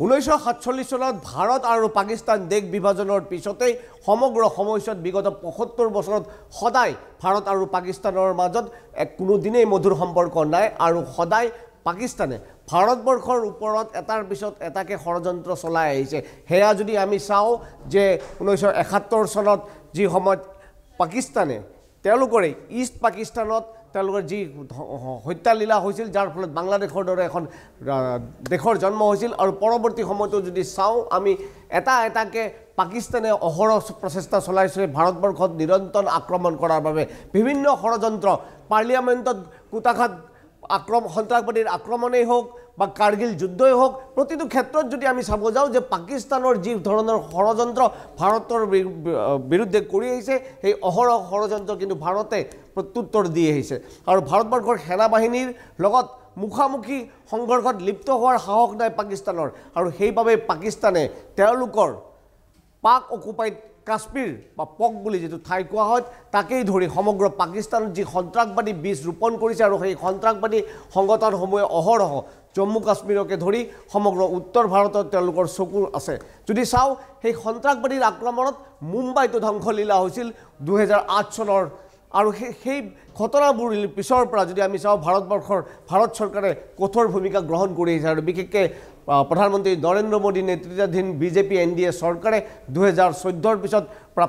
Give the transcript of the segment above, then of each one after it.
1947 চনত ভাৰত আৰু পাকিস্তান দেশ বিভাজনৰ পিছতেই সমগ্ৰ সময়ছোৱাত বিগত ৭৫ বছৰত সদায় ভাৰত আৰু পাকিস্তানৰ মাজত কোনো দিনেই মধুৰ সম্পৰ্ক নাই আৰু সদায় পাকিস্তানে ভাৰতবৰ্ষৰ ওপৰত এটাৰ পিছত এটাকে ষড়যন্ত্ৰ চলাই আহিছে। হেয়া যদি আমি চাওঁ যে 1971 চনত যি সময়ত পাকিস্তানে তেওঁলোকৰ ইষ্ট পাকিস্তানত তেওঁলোকৰ যি হত্যালীলা হৈছিল যাৰ ফলত বাংলাদেশৰ দৰে এখন দেশৰ জন্ম হৈছিল আৰু পৰৱৰ্তী সময়তো যদি চাওঁ আমি এটাকে পাকিস্তানে অহৰহ প্ৰচেষ্টা চলাইছে ভাৰতবৰ্ষত নিৰন্তৰ আক্ৰমণ কৰাৰ বাবে বিভিন্ন ষড়যন্ত্ৰ পাৰ্লিয়ামেণ্টত কুটাঘাত সন্ত্ৰাসবাদীৰ আক্ৰমণেই হওক বা কাৰ্গিল যুদ্ধই হওক প্ৰতিটো ক্ষেত্ৰত যদি আমি চাব যাওঁ যে পাকিস্তানৰ যি ধৰণৰ ষড়যন্ত্ৰ ভাৰতৰ বিৰুদ্ধে কৰি আহিছে সেই অহৰহ ষড়যন্ত্ৰ কিন্তু ভাৰতে প্ৰত্যুত্তৰ দি আহিছে আৰু ভাৰতবৰ্ষৰ সেনাবাহিনীৰ লগত মুখামুখি সংঘৰ্ষত লিপ্ত হোৱাৰ সাহস নাই পাকিস্তানৰ আৰু সেইবাবে পাকিস্তানে তেওঁলোকৰ পাক অকুপাইড কাশ্মীৰ বা পক বুলি যেটো ঠাই কোৱা হয় তাকেই ধৰি সমগ্ৰ পাকিস্তানত যি সন্ত্ৰাসবাদী বীজ ৰোপণ কৰিছে আৰু সেই সন্ত্ৰাসবাদী সংগঠনসমূহে অহৰহ জম্মু কাশ্মীৰকে ধৰি সমগ্ৰ উত্তৰ ভাৰতত তেওঁলোকৰ চকু আছে। যদি চাওঁ সেই সন্ত্ৰাসবাদীৰ আক্ৰমণত মুম্বাইতো ধ্বংসলীলা হৈছিল 2008 চনৰ আৰু সেই ঘটনাবোৰ পিছৰ পৰা যদি আমি চাওঁ ভাৰত চৰকাৰে কঠোৰ ভূমিকা গ্ৰহণ কৰি আহিছে আৰু বিশেষকৈ প্ৰধানমন্ত্ৰী নৰেন্দ্ৰ মোদী নেতৃত্বাধীন বিজেপি NDA চৰকাৰে 2014 পিছত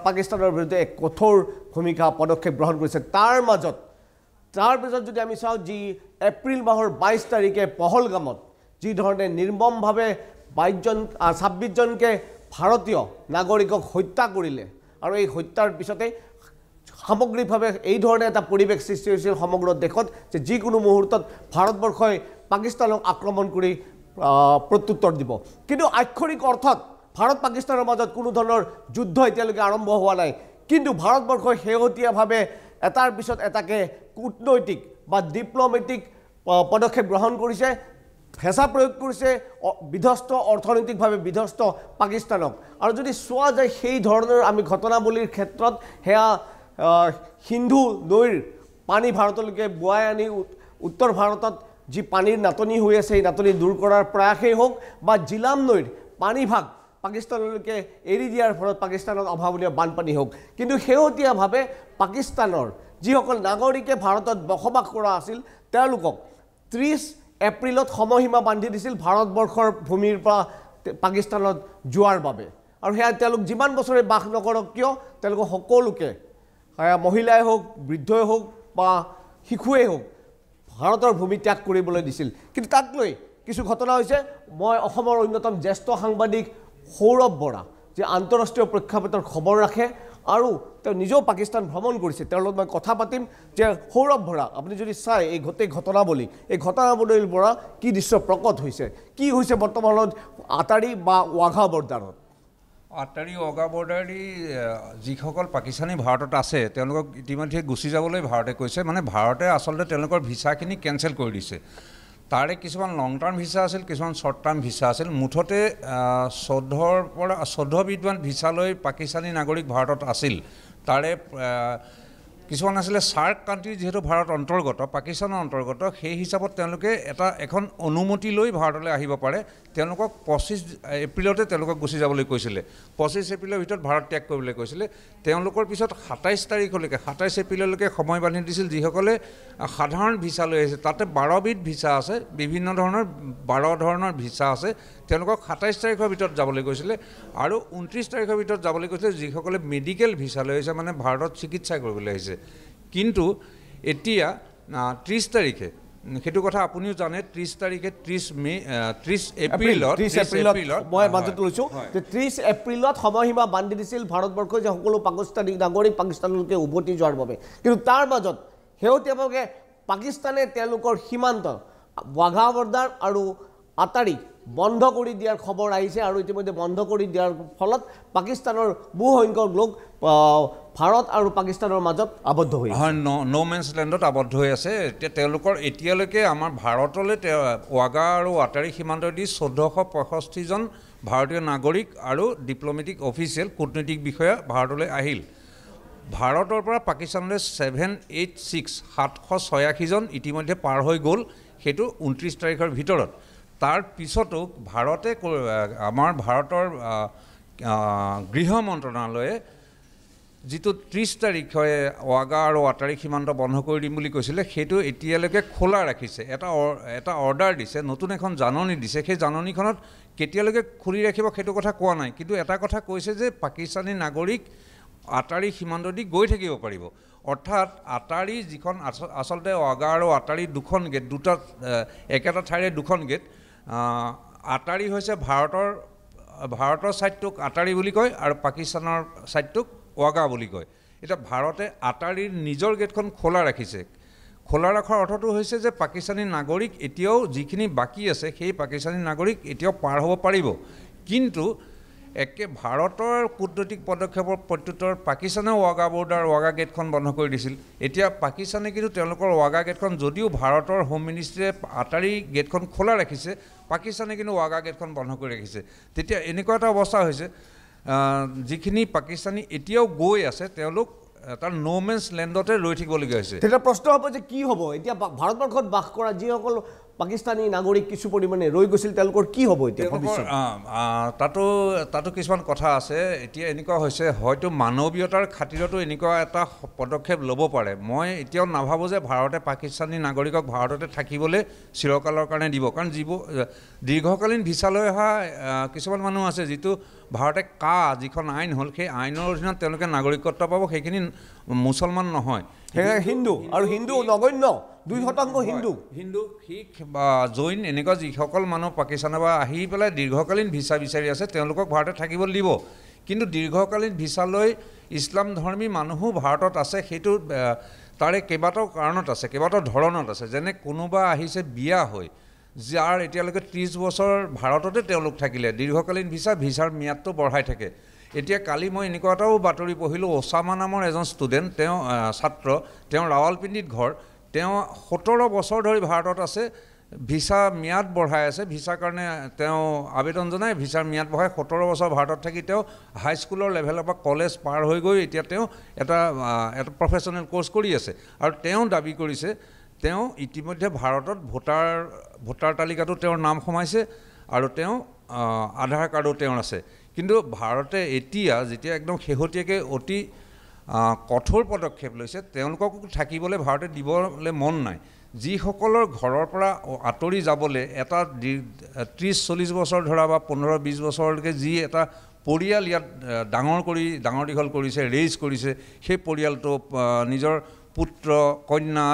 পাকিস্তানৰ বিৰুদ্ধে এক কঠোৰ ভূমিকা পদক্ষেপ গ্ৰহণ কৰিছে। তাৰ পিছত যদি আমি চাওঁ যি এপ্ৰিল মাহৰ 22 তাৰিখে পহলগামত যি ধৰণে নিৰ্মমভাৱে 26 জনকে ভাৰতীয় নাগৰিকক হত্যা কৰিলে আৰু এই হত্যাৰ পিছতে সামগ্ৰিকভাৱে এই ধৰণে এটা পৰিৱেশ সৃষ্টি হৈছিল সমগ্ৰ দেশত যে যিকোনো মুহূৰ্তত ভাৰতবৰ্ষই পাকিস্তানক আক্ৰমণ কৰি প্ৰত্যুত্তৰ দিব। কিন্তু আক্ষৰিক অৰ্থত ভাৰত পাকিস্তানৰ মাজত কোনো ধৰণৰ যুদ্ধ এতিয়ালৈকে আৰম্ভ হোৱা নাই কিন্তু ভাৰতবৰ্ষই শেহতীয়াভাৱে এটাৰ পিছত এটাকে কূটনৈতিক বা ডিপ্ল'মেটিক পদক্ষেপ গ্ৰহণ কৰিছে হেঁচা প্ৰয়োগ কৰিছে বিধ্বস্ত অৰ্থনৈতিকভাৱে বিধ্বস্ত পাকিস্তানক আৰু যদি চোৱা যায় সেই ধৰণৰ আমি ঘটনাৱলীৰ ক্ষেত্ৰত হেয়া সিন্ধু নৈৰ পানী ভাৰতলৈকে বোৱাই আনি উত্তৰ ভাৰতত যি পানীৰ নাটনি হৈ আছে এই নাটনি দূৰ কৰাৰ প্ৰয়াসেই হওক বা জিলাম নৈৰ পানীভাগ পাকিস্তানলৈকে এৰি দিয়াৰ ফলত পাকিস্তানত অভাৱনীয় বানপানী হওক কিন্তু শেহতীয়াভাৱে পাকিস্তানৰ যিসকল নাগৰিকে ভাৰতত বসবাস কৰা আছিল তেওঁলোকক 30 এপ্ৰিলত সময়সীমা বান্ধি দিছিল ভাৰতবৰ্ষৰ ভূমিৰ পৰা পাকিস্তানত যোৱাৰ বাবে আৰু সেয়া তেওঁলোক যিমান বছৰে বাস নকৰক কিয় তেওঁলোক সকলোকে মহিলাই হওক বৃদ্ধই হওক বা শিশুৱেই হওক ভাৰতৰ ভূমি ত্যাগ কৰিবলৈ দিছিল। কিন্তু তাক লৈ কিছু ঘটনা হৈছে মই অসমৰ অন্যতম জ্যেষ্ঠ সাংবাদিক সৌৰভ বৰা যে আন্তঃৰাষ্ট্ৰীয় প্ৰেক্ষাপটৰ খবৰ ৰাখে আৰু তেওঁ নিজেও পাকিস্তান ভ্ৰমণ কৰিছে তেওঁৰ লগত মই কথা পাতিম যে সৌৰভ বৰা আপুনি যদি চাই এই গোটেই ঘটনাৱলীৰ পৰা কি দৃশ্য প্ৰকট হৈছে কি হৈছে বৰ্তমানত আটাৰী বা ৱাঘা বৰ্ডাৰত আটাৰী ৱাঘা বৰ্ডাৰী যিসকল পাকিস্তানী ভাৰতত আছে তেওঁলোকক ইতিমধ্যে গুচি যাবলৈ ভাৰতে কৈছে মানে ভাৰতে আচলতে তেওঁলোকৰ ভিছাখিনি কেঞ্চেল কৰি দিছে তাৰে কিছুমান লং টাৰ্ম ভিছা আছিল কিছুমান শ্বৰ্ট টাৰ্ম ভিছা আছিল মুঠতে 14 বিধমান ভিছা লৈ পাকিস্তানী নাগৰিক ভাৰতত আছিল তাৰে কিছুমান আছিলে সাৰ্ক কাণ্ট্ৰি যেহেতু ভাৰত অন্তৰ্গত পাকিস্তানৰ অন্তৰ্গত সেই হিচাপত তেওঁলোকে এখন অনুমতি লৈ ভাৰতলৈ আহিব পাৰে তেওঁলোকক 25 এপ্ৰিলতে তেওঁলোকক গুচি যাবলৈ কৈছিলে 25 এপ্ৰিলৰ ভিতৰত ভাৰত ত্যাগ কৰিবলৈ কৈছিলে তেওঁলোকৰ পিছত 27 এপ্ৰিললৈকে সময় বান্ধি দিছিল যিসকলে সাধাৰণ ভিছা লৈ আহিছে তাতে 12 বিধ ভিছা আছে বিভিন্ন ধৰণৰ 12 ধৰণৰ ভিছা আছে তেওঁলোকক 27 তাৰিখৰ ভিতৰত যাবলৈ কৈছিলে আৰু 29 তাৰিখৰ ভিতৰত যাবলৈ কৈছিলে যিসকলে মেডিকেল ভিছা লৈ আহিছে মানে ভাৰতত চিকিৎসা কৰিবলৈ আহিছে কিন্তু এতিয়া 30 তাৰিখে সেইটো কথা আপুনিও জানে 30 তাৰিখে 30 এপ্ৰিলত মই মাজত লৈছোঁ যে 30 এপ্ৰিলত সময়সীমা বান্ধি দিছিল ভাৰতবৰ্ষৰ যে সকলো পাকিস্তানী নাগৰিক পাকিস্তানলৈকে উভতি যোৱাৰ বাবে কিন্তু তাৰ মাজত শেহতীয়াভাৱে পাকিস্তানে তেওঁলোকৰ সীমান্ত ৱাঘা বৰ্ডাৰ আৰু আটাৰী বন্ধ কৰি দিয়াৰ খবৰ আহিছে আৰু ইতিমধ্যে বন্ধ কৰি দিয়াৰ ফলত পাকিস্তানৰ বহু সংখ্যক লোক ভাৰত আৰু পাকিস্তানৰ মাজত আবদ্ধ হৈ হয় নো মেন্স লেণ্ডত আবদ্ধ হৈ আছে তেওঁলোকৰ এতিয়ালৈকে আমাৰ ভাৰতলৈ ৱাঘা আৰু আটাৰী সীমান্ত দি 1465 জন ভাৰতীয় নাগৰিক আৰু ডিপ্ল'মেটিক অফিচিয়েল কূটনৈতিক বিষয়া ভাৰতলৈ আহিল ভাৰতৰ পৰা পাকিস্তানলৈ 786 জন ইতিমধ্যে পাৰ হৈ গ'ল সেইটো 29 তাৰিখৰ ভিতৰত তাৰ পিছতো ভাৰতে আমাৰ ভাৰতৰ গৃহ মন্ত্ৰণালয়ে যিটো 30 তাৰিখে ৱাগা আৰু আটাৰী সীমান্ত বন্ধ কৰি দিম বুলি কৈছিলে সেইটো এতিয়ালৈকে খোলা ৰাখিছে এটা অৰ্ডাৰ দিছে নতুন এখন জাননী দিছে সেই জাননীখনত কেতিয়ালৈকে খুলি ৰাখিব সেইটো কথা কোৱা নাই কিন্তু এটা কথা কৈছে যে পাকিস্তানী নাগৰিক আটাৰী সীমান্ত দি গৈ থাকিব পাৰিব অৰ্থাৎ আটাৰী যিখন আচলতে ৱাগা আৰু আটাৰী দুখন গেট দুটা একেটা ঠাইৰে দুখন গেট আটাৰী হৈছে ভাৰতৰ ছাইডটোক আটাৰী বুলি কয় আৰু পাকিস্তানৰ ছাইডটোক ৱাগা বুলি কয় এটা ভাৰতে আটাৰীৰ নিজৰ গেটখন খোলা ৰাখিছে খোলা ৰখাৰ অৰ্থটো হৈছে যে পাকিস্তানী নাগৰিক এতিয়াও যিখিনি বাকী আছে সেই পাকিস্তানী নাগৰিক এতিয়াও পাৰ হ'ব পাৰিব কিন্তু একে ভাৰতৰ কূটনৈতিক পদক্ষেপৰ প্ৰত্যুত্তৰ পাকিস্তানে ৱাগা বৰ্ডাৰ ৱাগা গেটখন বন্ধ কৰি দিছিল এতিয়া পাকিস্তানে কিন্তু তেওঁলোকৰ ৱাগা গেটখন যদিও ভাৰতৰ হোম মিনিষ্ট্ৰীয়ে আটাৰী গেটখন খোলা ৰাখিছে পাকিস্তানে কিন্তু ৱাগা গেটখন বন্ধ কৰি ৰাখিছে তেতিয়া এনেকুৱা এটা অৱস্থা হৈছে যিখিনি পাকিস্তানী এতিয়াও গৈ আছে তেওঁলোক তাৰ নোমেন্স লেণ্ডতে ৰৈ থাকিবলগীয়া হৈছে তেতিয়া প্ৰশ্ন হ'ব যে কি হ'ব এতিয়া ভাৰতবৰ্ষত বাস কৰা যিসকল পাকিস্তানী নাগৰিক কিছু পৰিমাণে ৰৈ গৈছিল তেওঁলোকৰ কি হ'ব এতিয়া তাতো কিছুমান কথা আছে এতিয়া এনেকুৱা হৈছে হয়তো মানৱীয়তাৰ খাতিৰতো এনেকুৱা এটা পদক্ষেপ ল'ব পাৰে মই এতিয়াও নাভাবোঁ যে ভাৰতে পাকিস্তানী নাগৰিকক ভাৰততে থাকিবলৈ চিৰকালৰ কাৰণে দিব কাৰণ যিবোৰ দীৰ্ঘকালীন ভিছালৈ অহা কিছুমান মানুহ আছে যিটো ভাৰতে যিখন আইন হ'ল সেই আইনৰ অধীনত তেওঁলোকে নাগৰিকত্ব পাব সেইখিনি মুছলমান নহয় হিন্দু আৰু হিন্দু নগণ্য 2% হিন্দু শিখ বা জৈন এনেকুৱা যিসকল মানুহ পাকিস্তানৰ পৰা আহি পেলাই দীৰ্ঘকালীন ভিছা বিচাৰি আছে তেওঁলোকক ভাৰতে থাকিবলৈ দিব কিন্তু দীৰ্ঘকালীন ভিছালৈ ইছলাম ধৰ্মী মানুহো ভাৰতত আছে সেইটো তাৰে কেইবাটাও কাৰণত আছে কেইবাটাও ধৰণত আছে যেনে কোনোবা আহিছে বিয়া হৈ যাৰ এতিয়ালৈকে 30 বছৰ ভাৰততে তেওঁলোক থাকিলে দীৰ্ঘকালীন ভিছাৰ ম্যাদটো বঢ়াই থাকে এতিয়া কালি মই এনেকুৱা এটাও বাতৰি পঢ়িলোঁ ওছামা নামৰ এজন ষ্টুডেণ্ট তেওঁ ছাত্ৰ তেওঁ ৰাৱালপিণ্ডিত ঘৰ তেওঁ 17 বছৰ ধৰি ভাৰতত আছে ভিছা ম্যাদ বঢ়াই আছে ভিছাৰ কাৰণে তেওঁ আবেদন জনাই ভিছাৰ ম্যাদ বঢ়াই 17 বছৰ ভাৰতত থাকি তেওঁ হাইস্কুলৰ লেভেলৰ পৰা কলেজ পাৰ হৈ গৈ এতিয়া তেওঁ এটা প্ৰফেশ্যনেল কোৰ্চ কৰি আছে আৰু তেওঁ দাবী কৰিছে তেওঁ ইতিমধ্যে ভাৰতত ভোটাৰ তালিকাটো তেওঁৰ নাম সোমাইছে আৰু তেওঁ আধাৰ কাৰ্ডো তেওঁৰ আছে কিন্তু ভাৰতে এতিয়া যেতিয়া একদম শেহতীয়াকৈ অতি কঠোৰ পদক্ষেপ লৈছে তেওঁলোককো থাকিবলৈ ভাৰতে দিবলৈ মন নাই যিসকলৰ ঘৰৰ পৰা আঁতৰি যাবলৈ এটা 30-40 বছৰ ধৰা বা 15-20 বছৰলৈকে যি এটা পৰিয়াল ইয়াত ডাঙৰ দীঘল কৰিছে ৰেইজ কৰিছে সেই পৰিয়ালটো নিজৰ পুত্ৰ কন্যা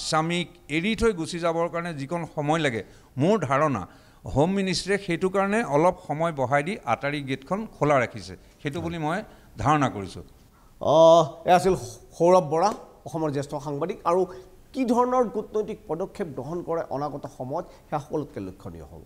স্বামীক এৰি থৈ গুচি যাবৰ কাৰণে যিকণ সময় লাগে মোৰ ধাৰণা হোম মিনিষ্ট্ৰীয়ে সেইটো কাৰণে অলপ সময় বঢ়াই দি আটাৰী গেটখন খোলা ৰাখিছে সেইটো বুলি মই ধাৰণা কৰিছোঁ এয়া আছিল সৌৰভ বৰা অসমৰ জ্যেষ্ঠ সাংবাদিক আৰু কি ধৰণৰ কূটনৈতিক পদক্ষেপ গ্ৰহণ কৰে অনাগত সময়ত সেয়া সকলোতকৈ লক্ষণীয় হ'ব